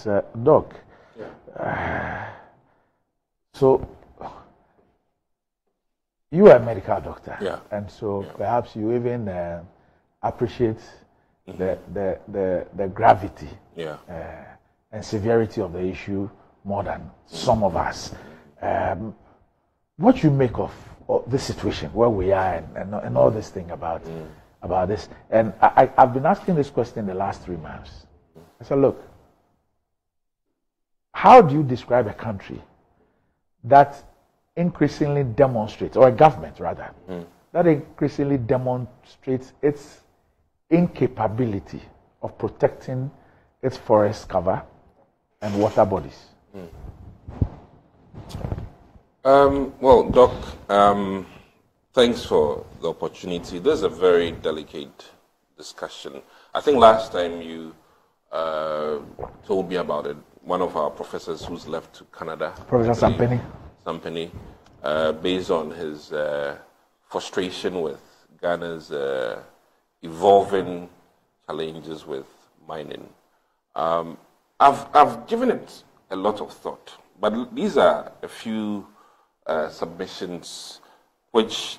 Doc, so you are a medical doctor, and so perhaps you even appreciate the gravity and severity of the issue more than some of us. What you make of this situation where we are and all this thing about this? And I've been asking this question the last 3 months. I said, look, how do you describe a country that increasingly demonstrates, or a government rather, that increasingly demonstrates its incapability of protecting its forest cover and water bodies? Well, Doc, thanks for the opportunity. This is a very delicate discussion. I think last time you told me about it, one of our professors who's left to Canada, Professor Sampany, based on his frustration with Ghana's evolving challenges with mining. I've given it a lot of thought, but these are a few submissions which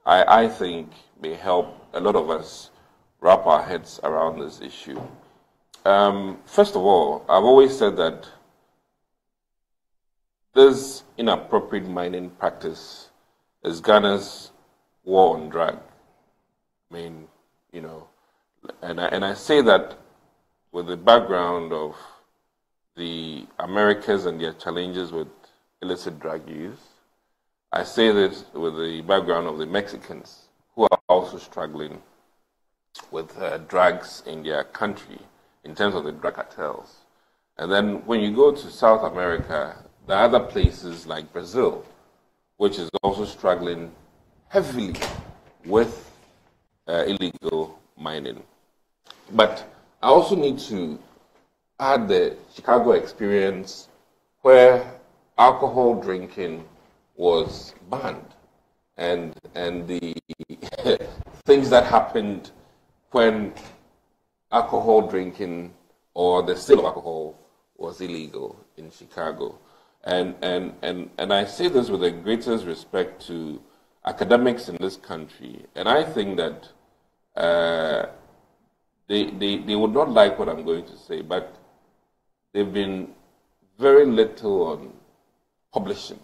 I think may help a lot of us wrap our heads around this issue. First of all, I've always said that this inappropriate mining practice is Ghana's war on drug. I mean, you know, and I say that with the background of the Americas and their challenges with illicit drug use. I say this with the background of the Mexicans, who are also struggling with drugs in their country in terms of the drug cartels. And then when you go to South America, there are other places like Brazil, which is also struggling heavily with illegal mining. But I also need to add the Chicago experience, where alcohol drinking was banned, and the things that happened when alcohol drinking or the sale of alcohol was illegal in Chicago. And I say this with the greatest respect to academics in this country, and I think that they would not like what I'm going to say, but they've been very little on publishing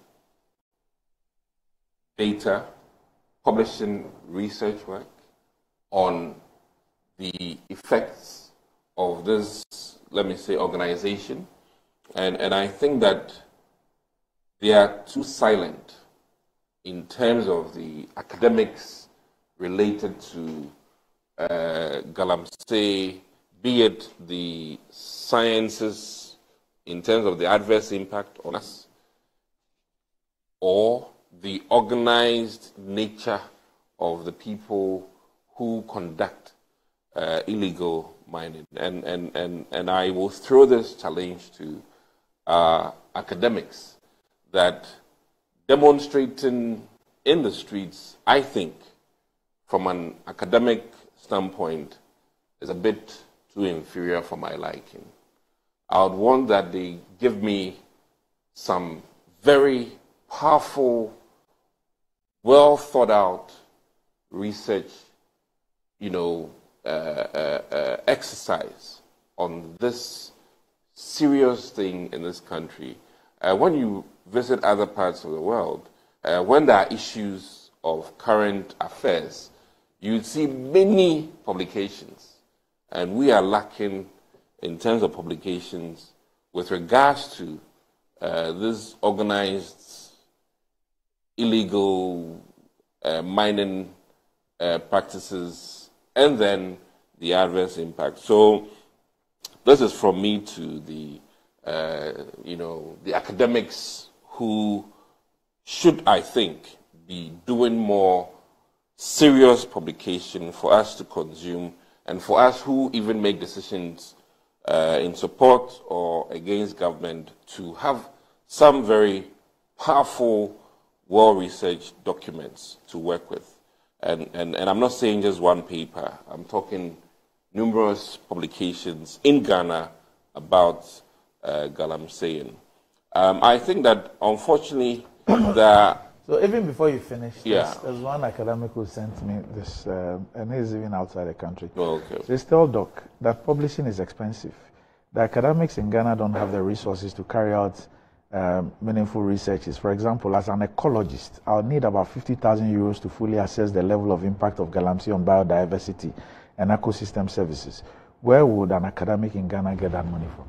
data, publishing research work on the effects of this, let me say, organization. And I think that they are too silent in terms of the academics related to Galamsey, be it the sciences in terms of the adverse impact on us, or the organized nature of the people who conduct illegal mining. And I will throw this challenge to academics that demonstrating in the streets, I think, from an academic standpoint, is a bit too inferior for my liking. I would want that they give me some very powerful, well thought out research, exercise on this serious thing in this country. When you visit other parts of the world, when there are issues of current affairs, you see many publications, and we are lacking in terms of publications with regards to this organized illegal mining practices, and then the adverse impact. So this is from me to the the academics who should, I think, be doing more serious publication for us to consume, and for us who even make decisions in support or against government to have some very powerful, well-researched documents to work with. And I'm not saying just one paper. I'm talking numerous publications in Ghana about Galamsey. I think that, unfortunately, the... So even before you finish, Yeah. there's one academic who sent me this, and he's even outside the country. Oh, okay. So tell Doc that publishing is expensive. The academics in Ghana don't have the resources to carry out meaningful researches. For example, as an ecologist, I'll need about 50,000 euros to fully assess the level of impact of Galamsey on biodiversity and ecosystem services. Where would an academic in Ghana get that money from?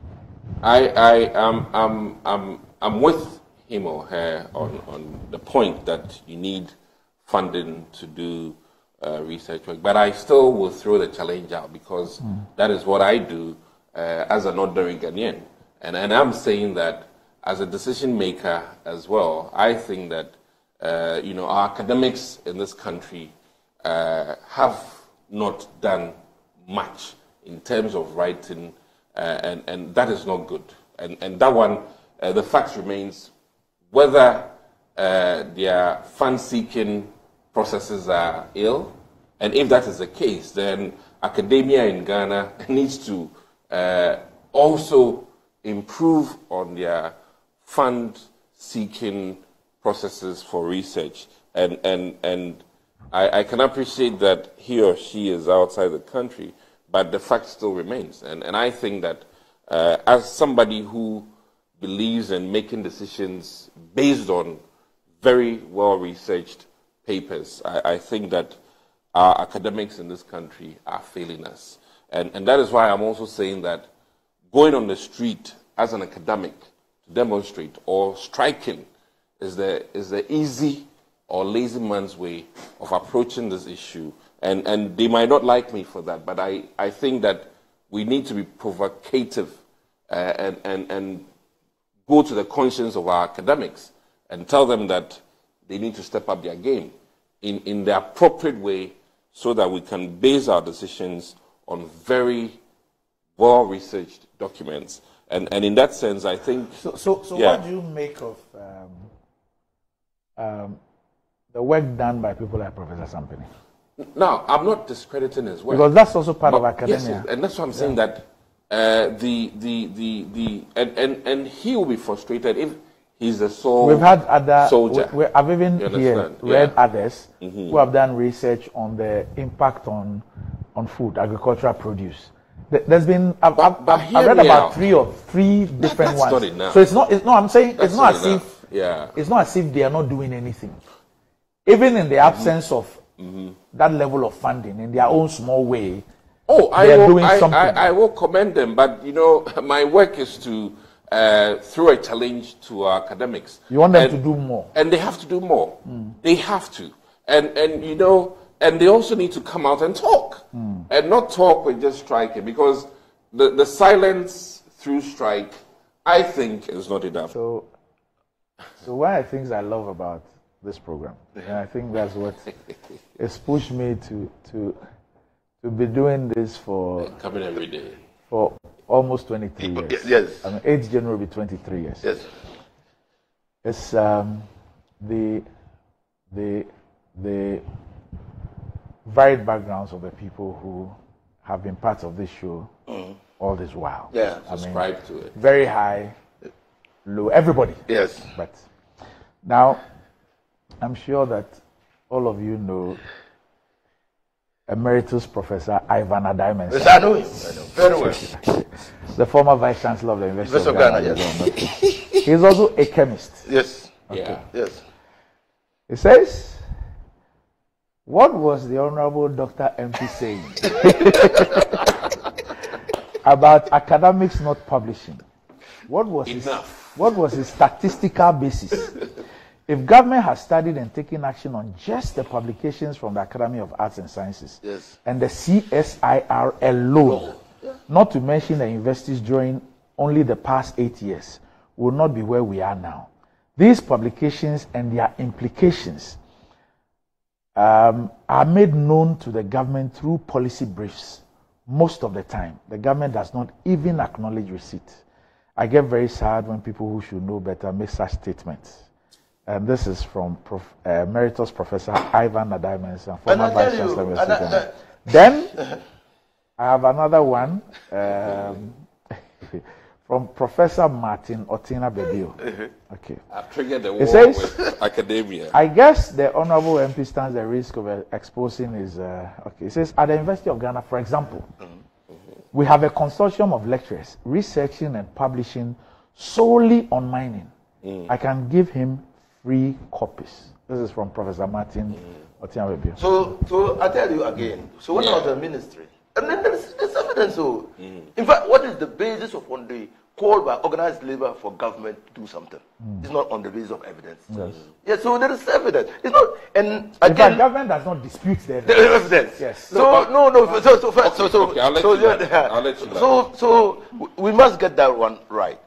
I'm with him or her on the point that you need funding to do research work, but I still will throw the challenge out because that is what I do as an ordinary Ghanaian, and I'm saying that as a decision maker as well. I think that our academics in this country have not done much in terms of writing, and that is not good. And that one, the fact remains, whether their fund-seeking processes are ill, and if that is the case, then academia in Ghana needs to also improve on their fund-seeking processes for research. And I can appreciate that he or she is outside the country, but the fact still remains. And I think that as somebody who believes in making decisions based on very well-researched papers, I think that our academics in this country are failing us. And that is why I'm also saying that going on the street as an academic to demonstrate or striking is the easy or lazy man's way of approaching this issue. And they might not like me for that, but I think that we need to be provocative and go to the conscience of our academics and tell them that they need to step up their game in the appropriate way so that we can base our decisions on very well-researched documents. And in that sense, I think... So yeah. What do you make of the work done by people like Professor Sampini? Now, I'm not discrediting his work. Because that's also part of academia. Yes, and that's why I'm saying that and he will be frustrated if he's the sole We've had other soldier. I've even read others who have done research on the impact on food, agricultural produce. There's been I've read about three different ones. Not enough. So it's not. I'm saying that's it's not as enough. It's not as if they are not doing anything, even in the absence of that level of funding in their own small way. Oh, I will commend them, but my work is to throw a challenge to our academics. You want them to do more, and they have to do more. They have to, and they also need to come out and talk, and not talk with just striking, because the silence through strike, I think, is not enough. So one of the things I love about this program, and I think that's what has pushed me to be doing this for coming every day for almost 23 years. Yes. I mean, 8th January will be 23 years. Yes. It's the varied backgrounds of the people who have been part of this show all this while. Yeah, subscribe to it. Very high, low, everybody. Yes. But now, I'm sure that all of you know Emeritus Professor Ivan Adaimen. Yes, I know him. I know very well. The former Vice Chancellor of the University of Ghana. Yes. He's also a chemist. Yes. Okay. Yeah. Yes. He says, what was the Honorable Dr. MP saying about academics not publishing? What was his statistical basis? If government has studied and taken action on just the publications from the Academy of Arts and Sciences and the CSIR alone, not to mention the universities during only the past 8 years, will not be where we are now. These publications and their implications are made known to the government through policy briefs. Most of the time, the government does not even acknowledge receipt. I get very sad when people who should know better make such statements. And this is from Emeritus Professor Ivan Adaimen, former Vice Chancellor of the University. Then I have another one from Professor Martin Otina Bebio. Okay. I've triggered the war It says, with academia. I guess the Honorable MP stands the risk of exposing his. Okay. It says, at the University of Ghana, for example, we have a consortium of lecturers researching and publishing solely on mining. I can give him free copies. This is from Professor Martin Otina Bebio. So I tell you again. So what about the ministry? And then there's evidence. So, in fact, what is the basis of when they call by organized labor for government to do something? It's not on the basis of evidence. Yes. Yeah, so there is evidence. It's not, and In fact, again, government does not dispute the the evidence. evidence. Yes. So Okay, I'll let you know. so we must get that one right.